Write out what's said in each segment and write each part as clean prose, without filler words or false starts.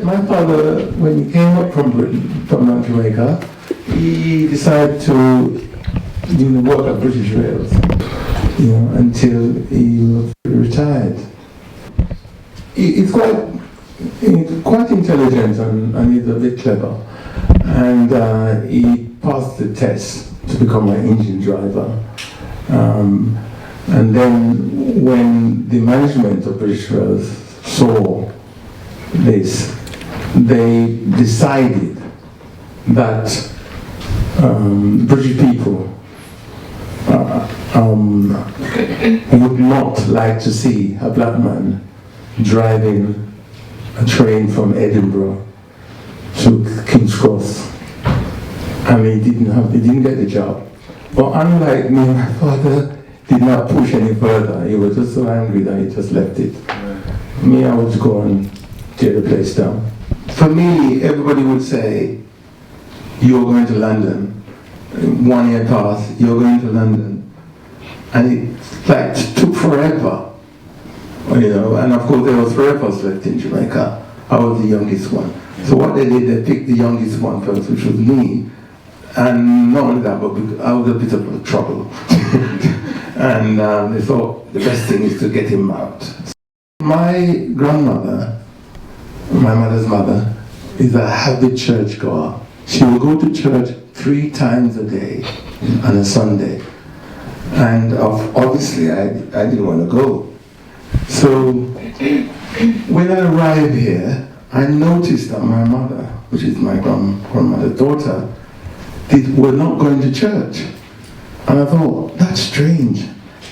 My father, when he came up from Britain, from Jamaica, he decided to work at British Rails, until he retired. He's quite intelligent and he's a bit clever, and he passed the test to become an engine driver. And then when the management of British Rails saw this, they decided that British people would not like to see a black man driving a train from Edinburgh to King's Cross, and he didn't get the job. But unlike me, my father did not push any further. He was just so angry that he just left it. Me, I would go and tear the place down. For me, everybody would say, "You're going to London." 1 year passed, "You're going to London," and it took forever, And of course, there was forevers left in Jamaica. I was the youngest one. So what they did, they picked the youngest one first, which was me, and not only that, but I was a bit of trouble, and they thought the best thing is to get him out. My grandmother, my mother's mother, is a avid churchgoer. She will go to church 3 times a day on a Sunday. And obviously I didn't want to go. So when I arrived here, I noticed that my mother, which is my grandmother's daughter, were not going to church. And I thought, that's strange.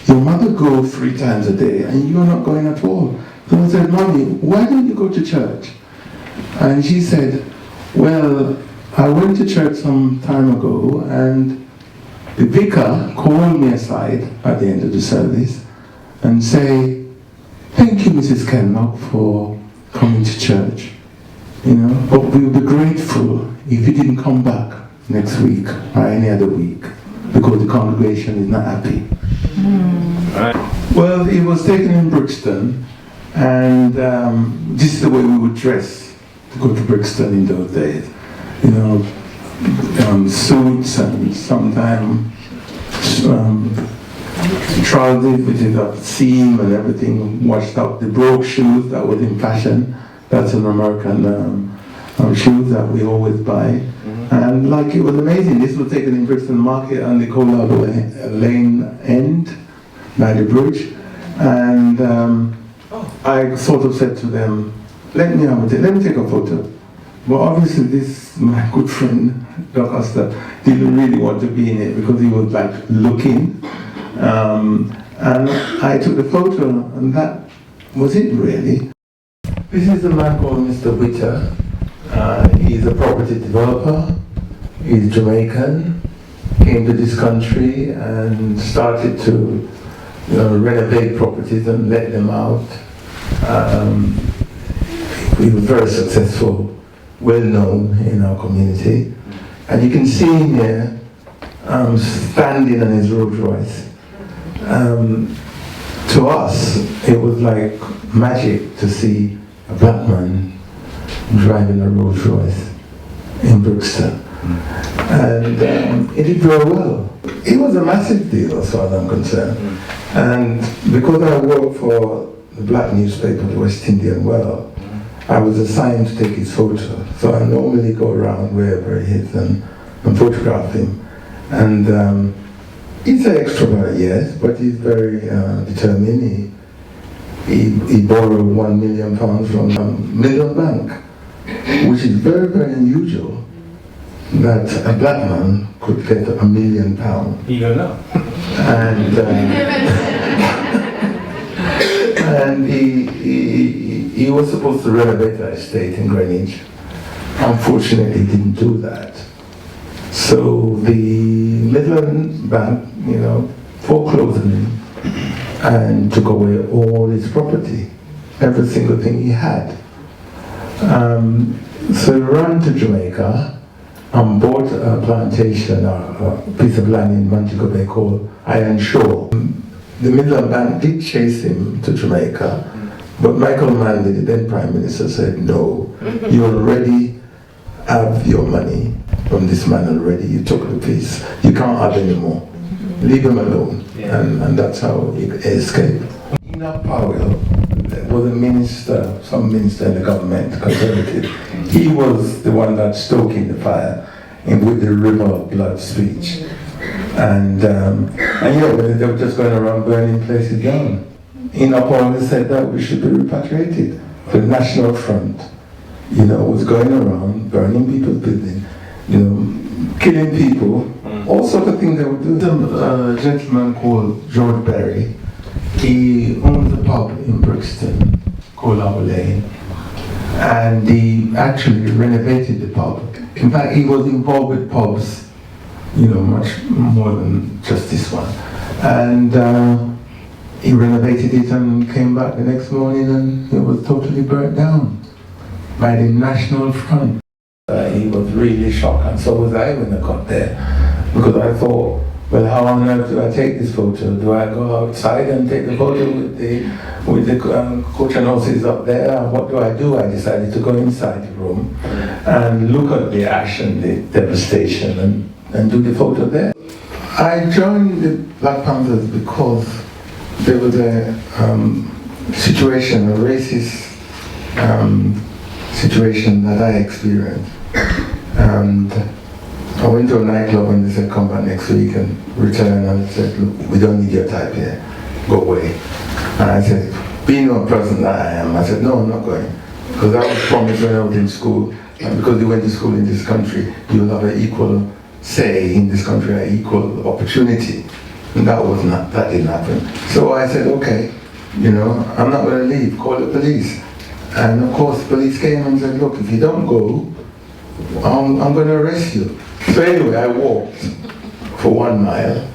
Your mother goes 3 times a day and you're not going at all. So I said, "Mommy, why don't you go to church?" And she said, "Well, I went to church some time ago and the vicar called me aside at the end of the service and say, 'Thank you, Mrs. Kenlock, for coming to church. But we would be grateful if you didn't come back next week or any other week because the congregation is not happy.'" Well, it was taken in Brixton, and this is the way we would dress to go to Brixton in those days. Suits and sometimes trousers which is at seam and everything washed up. The brogue shoes that was in fashion, that's an American shoes that we always buy. And it was amazing. This was taken in Brixton Market on the Cola Lane end by the bridge. And I sort of said to them, let me take a photo. But obviously my good friend, Darcus, didn't really want to be in it because he was looking. And I took the photo and that was it really. This is a man called Mr. Witter. He's a property developer. He's Jamaican. Came to this country and started to renovate properties and let them out. He was very successful, well known in our community. And you can see him here standing on his Rolls Royce. To us, it was like magic to see a black man driving a Rolls Royce in Brixton. And he did very well. It was a massive deal as far as I'm concerned. And because I worked for the black newspaper, the West Indian World, I was assigned to take his photo. So I normally go around wherever he is and photograph him. And he's an extrovert, yes, but he's very determined. He borrowed £1 million from Middle Bank, which is very, very unusual that a black man could get £1 million. You don't know. And he was supposed to renovate that estate in Greenwich. unfortunately didn't do that. So the Midland Bank, foreclosed on him and took away all his property, every single thing he had. So he ran to Jamaica and bought a plantation, a piece of land in Montego Bay called Iron Shore. The Midland Bank did chase him to Jamaica, but Michael Manley, the then Prime Minister, said, no, you already have your money from this man already, you took the piece, you can't have any more. Leave him alone. Yeah. And that's how he escaped. Enoch Powell was a minister, some minister in the government, conservative. He was the one that's stoking the fire with the river of blood speech. And they were just going around burning places down. Enoch Powell said that we should be repatriated. The National Front, was going around burning people's buildings, killing people, all sorts of things they would do. A gentleman called George Berry, he owns a pub in Brixton called Audley, and he actually renovated the pub. In fact, he was involved with pubs, much more than just this one. And he renovated it and came back the next morning and it was totally burnt down by the National Front. He was really shocked, and so was I when I got there, because I thought, well, how on earth do I take this photo? Do I go outside and take the photo with the coach and horses up there? What do? I decided to go inside the room and look at the ash and the devastation and do the photo there. I joined the Black Panthers because there was a situation, a racist situation that I experienced. And I went to a nightclub and they said, come back next week and return. And they said, look, we don't need your type here, go away. And I said, being a person that I am, I said, no, I'm not going. Because I was promised when I was in school, and because you went to school in this country, you'll have an equal say in this country, an equal opportunity. And that didn't happen. So I said, okay, I'm not going to leave, call the police. And of course, the police came and said, look, if you don't go, I'm going to arrest you. So anyway, I walked for 1 mile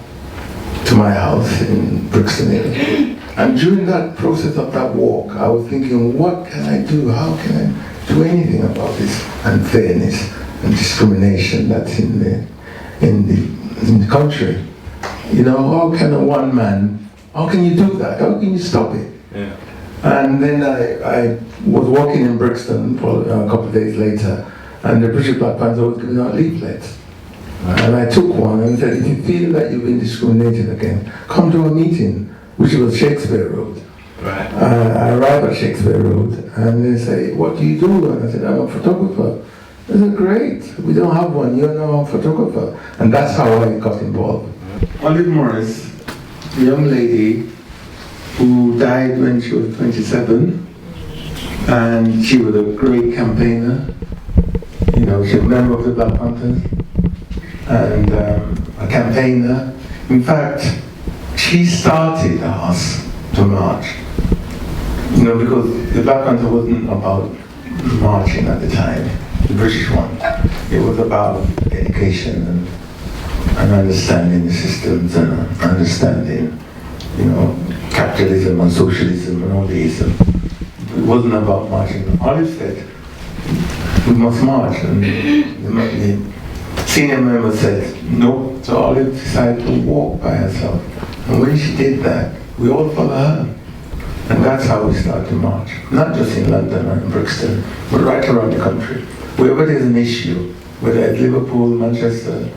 to my house in Brixton area. And during that process of that walk, I was thinking, what can I do? How can I do anything about this unfairness and discrimination that's in the country? How can how can you do that? How can you stop it? Yeah. And then I was walking in Brixton for a couple of days later, and the British Black Panther was giving out leaflets. Right. And I took one and said, if you feel that you've been discriminated against, come to a meeting, which was Shakespeare Road. Right. I arrived at Shakespeare Road, and they say, what do you do? And I said, I'm a photographer. They said, great, we don't have one, you're now a photographer. And that's how I got involved. Olive Morris, a young lady who died when she was 27, and she was a great campaigner. She was a member of the Black Panthers and a campaigner. In fact, she started us to march. Because the Black Panther wasn't about marching at the time, the British one. It was about education and understanding the systems and understanding, capitalism and socialism and all these. It wasn't about marching. Olive said, we must march, and the senior member said, no. So Olive decided to walk by herself. And when she did that, we all followed her. And that's how we started to march. Not just in London and Brixton, but right around the country. Wherever there's an issue, whether it's Liverpool, Manchester,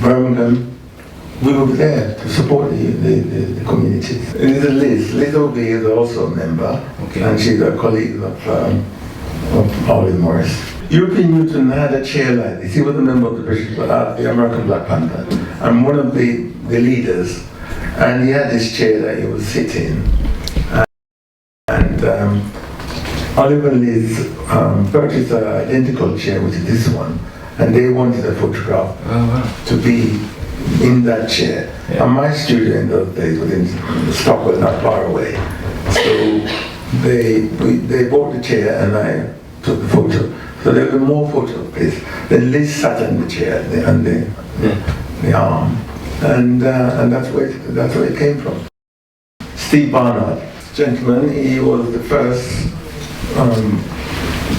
Birmingham, we were there to support the communities. And there's Liz Obey is also a member, okay. And she's a colleague of Olive Morris. European Newton had a chair like this. He was a member of the American Black Panther, and one of the leaders. And he had this chair that he was sitting. And Olive and Liz purchased an identical chair, which is this one, and they wanted a photograph to be in that chair. Yeah. And my studio in those days was in Stockwell, not far away. So they bought the chair and I took the photo. So there were more photographs. Then Liz sat on the chair and the arm, and that's where it came from. Steve Barnard, gentleman, he was the first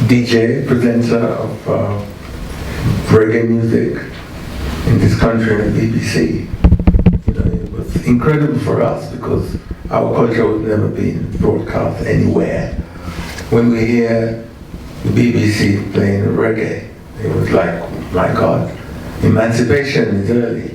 DJ presenter of reggae music in this country and BBC. It was incredible for us because our culture was never being broadcast anywhere. When we hear the BBC playing reggae, it was like, oh my God, emancipation is early.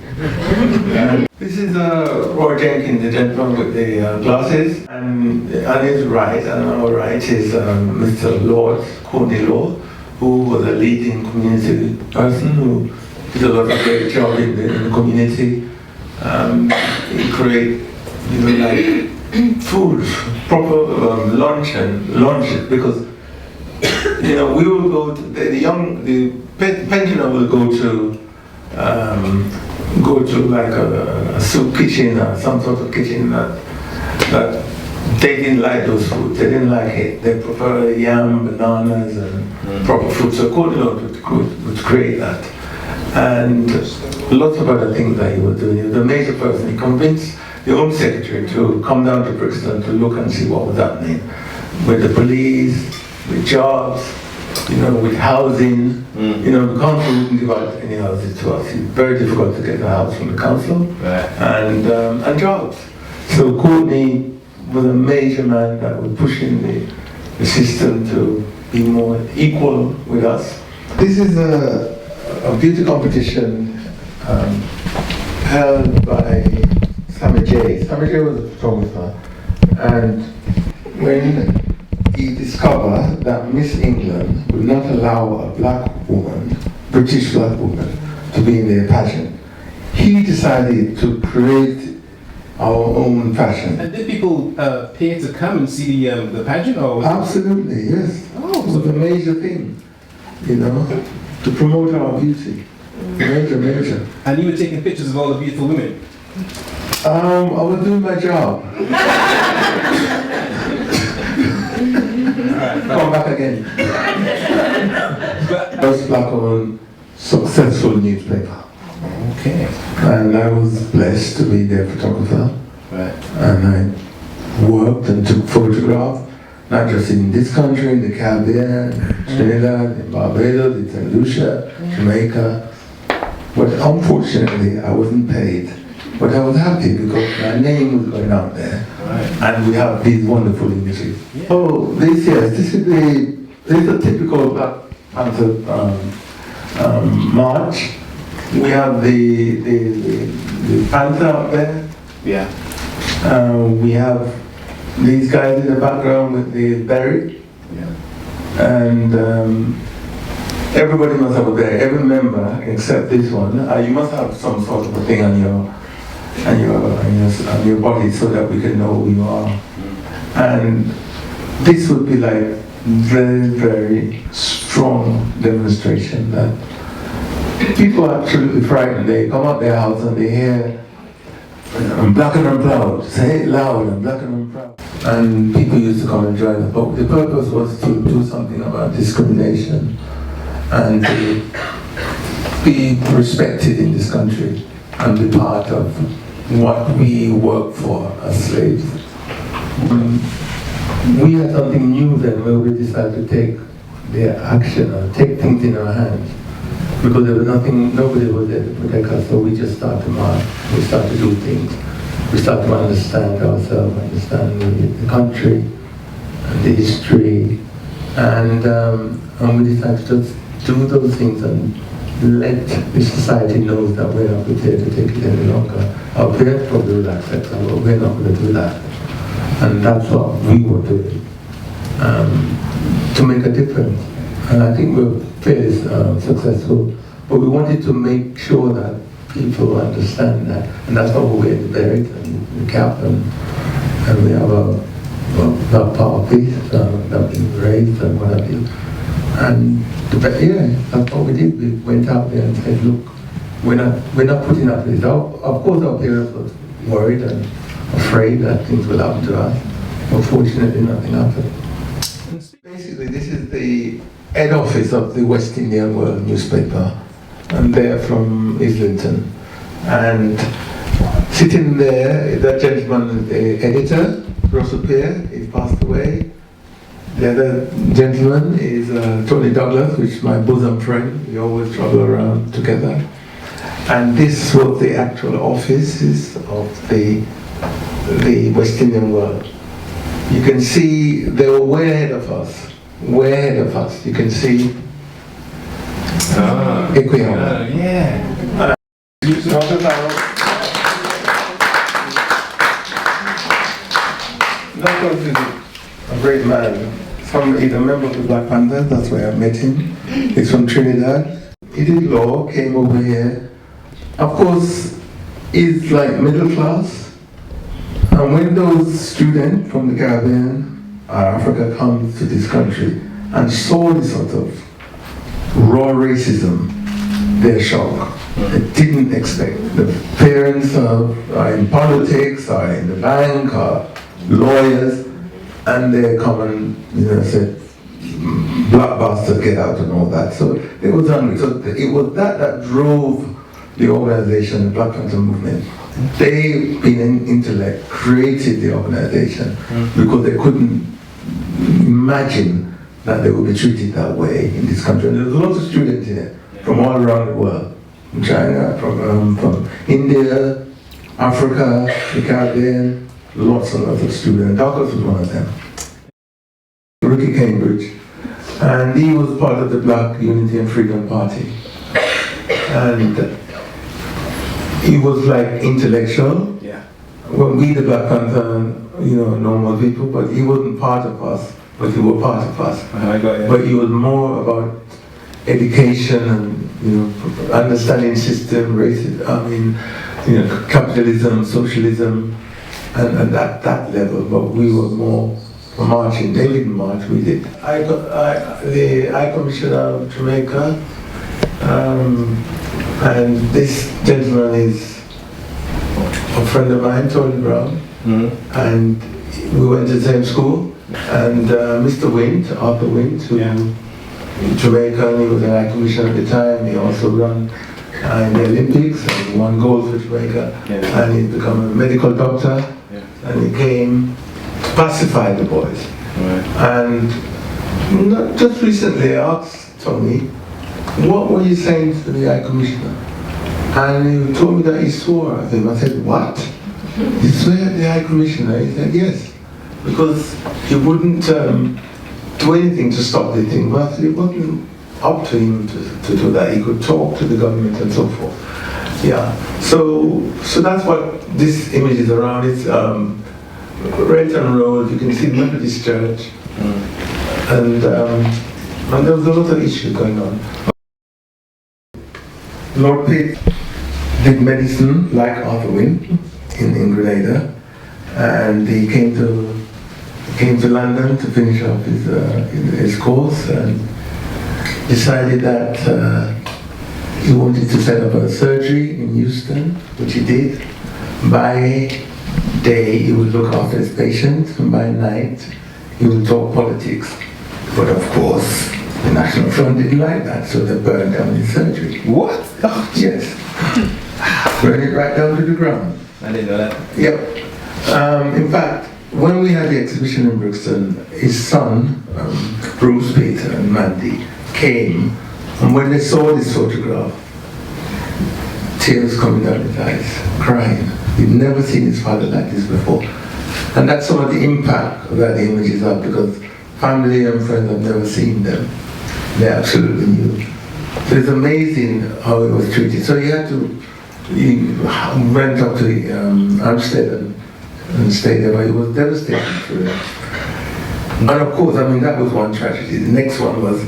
This is Roy Jenkins, the gentleman with the glasses, and on his right, and on our right is Mr. Lord, Courtney Law, who was a leading community person who did a lot of great job in the community. He created, like food, proper lunch, because we will go to the pensioner will go to like a soup kitchen or some sort of kitchen that they didn't like those foods. They didn't like it. They prefer yam, bananas, and proper food. So Courtney would create that, and lots of other things that he was doing. He was a major person. He convinced the Home Secretary to come down to Brixton to look and see what was happening with the police, with jobs, with housing. The council wouldn't give out any houses to us. It's very difficult to get a house from the council, and jobs. So Courtney was a major man that was pushing the system to be more equal with us. This is a beauty competition held by Sammy J. Sammy J was a photographer, and when he discovered that Miss England would not allow a black woman, British black woman, to be in their pageant, he decided to create our own fashion. And did people pay to come and see the pageant? Or Absolutely, yes. Oh, it was a major thing, to promote our beauty. Major. And you were taking pictures of all the beautiful women? I was doing my job. Come back again. First black-owned successful newspaper. Okay. And I was blessed to be their photographer. Right. And I worked and took photographs, not just in this country, in the Caribbean, Trinidad, in Barbados, in St. Lucia, Jamaica. But unfortunately, I wasn't paid. But I was happy because my name was going out there. Right. And we have these wonderful images. Yeah. Oh, this is a typical Black Panther march. We have the panther up there. Yeah. We have these guys in the background with the berry. Yeah. And everybody must have a berry. Every member except this one. You must have some sort of a thing on your body so that we can know who you are. And this would be like very, very strong demonstration that people are absolutely frightened. They come out their house and they hear, I'm black and I'm proud. Say it loud, I'm black and I'm proud. And people used to come and join us. But the purpose was to do something about discrimination and to be respected in this country and be part of what we work for as slaves. We had something new then where we decided to take the action or take things in our hands. Because there was nobody was there to protect us, so we just started to march. We started to do things. We started to understand ourselves, understand the country, and the history, and we decided to just do those things and let the society know that we're not prepared to take it any longer. Our parents probably would accept that, but we're not going to do that. And that's what we were doing, to make a difference. And I think we're fairly successful, but we wanted to make sure that people understand that. And that's why we wear the beret and the cap, and we have a power piece that we raised and what have you. And that's what we did. We went out there and said, look, we're not putting up with this. Of course our parents were worried and afraid that things will happen to us, but fortunately nothing happened. Basically this is the head office of the West Indian World newspaper, and they're from Islington. And sitting there, that gentleman, the editor, Russell Pear, he passed away. The other gentleman is Tony Douglas, which is my bosom friend. We always travel around together. And this was the actual offices of the West Indian World. You can see they were way ahead of us. Way ahead of us. You can see Equiano. Yeah. Darcus is a great man. He's a member of the Black Panther, that's where I met him. He's from Trinidad. He did law, came over here. Of course, he's like middle class. And when those students from the Caribbean or Africa come to this country and saw this sort of raw racism, they're shocked. They didn't expect. The parents are in politics, are in the bank, are lawyers, and they come and said, black bastard, get out and all that. So it was hungry. So it was that drove the organization, the Black Panther movement. They, being an intellect, created the organization because they couldn't imagine that they would be treated that way in this country. And there's lots of students here from all around the world, from China, from India, Africa, the Caribbean, lots and lots of students. Darcus was one of them. Ricky Cambridge, and he was part of the Black Unity and Freedom Party. And he was like intellectual. Yeah. When we, the Black Panther, normal people, but he wasn't part of us, but he was part of us. I got you. But he was more about education and understanding system, racism, capitalism, socialism, and that level. But we were more marching. They didn't march, we did. The High Commissioner of Jamaica, and this gentleman is a friend of mine, Tony Brown, and we went to the same school. And Mr. Wint, Arthur Wint, who in Jamaica, he was an High Commissioner at the time. He also ran in the Olympics and won gold for Jamaica, and he's become a medical doctor, and he came to pacify the boys. And just recently I asked Tony, what were you saying to the High Commissioner? And he told me that he swore at him. I said, what? You swear at the High Commissioner? He said, yes. Because he wouldn't do anything to stop the thing. But it wasn't up to him to do that. He could talk to the government and so forth. Yeah. So that's what this image is around. It's Renton Road. You can see the Methodist Church, and there was a lot of issues going on. Lord Pitt did medicine like Arthur Wint in Grenada, and he came to London to finish up his course, and decided that he wanted to set up a surgery in Euston, which he did. By day he would look after his patients, and by night he would talk politics. But of course the National Front didn't like that, so they burned down his surgery. What? Oh, yes. Burned it right down to the ground. I didn't know that. Yep. In fact, when we had the exhibition in Brixton, his son, Bruce, Peter and Mandy, came, and when they saw this photograph, tears coming down his eyes, crying. He'd never seen his father like this before. And that's some of the impact that the images have, because family and friends have never seen them. They absolutely knew. So it's amazing how he was treated. So he went up to Amsterdam and stayed there, but he was devastated for him. And of course, that was one tragedy. The next one was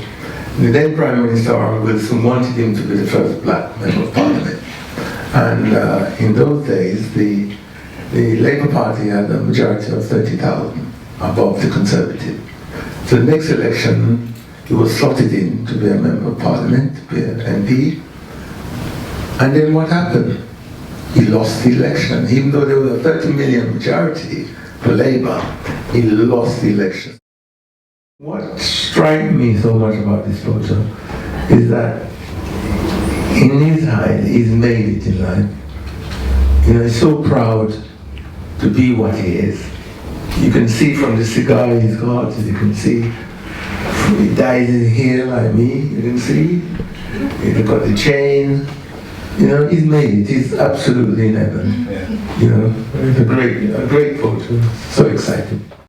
the then Prime Minister Harold Wilson wanted him to be the first black member of Parliament. And in those days, the Labour Party had a majority of 30,000 above the Conservative. So the next election, he was slotted in to be a member of Parliament, to be an MP. And then what happened? He lost the election. Even though there was a 30 million majority for Labour, he lost the election. What strikes me so much about this photo is that in his eyes, he's made it in life. You know, he's so proud to be what he is. You can see from the cigar he's got, you can see he dyed his hair like me, you can see. He's got the chain. You know, he's made it. He's absolutely in heaven. You know, it's a great photo. So exciting.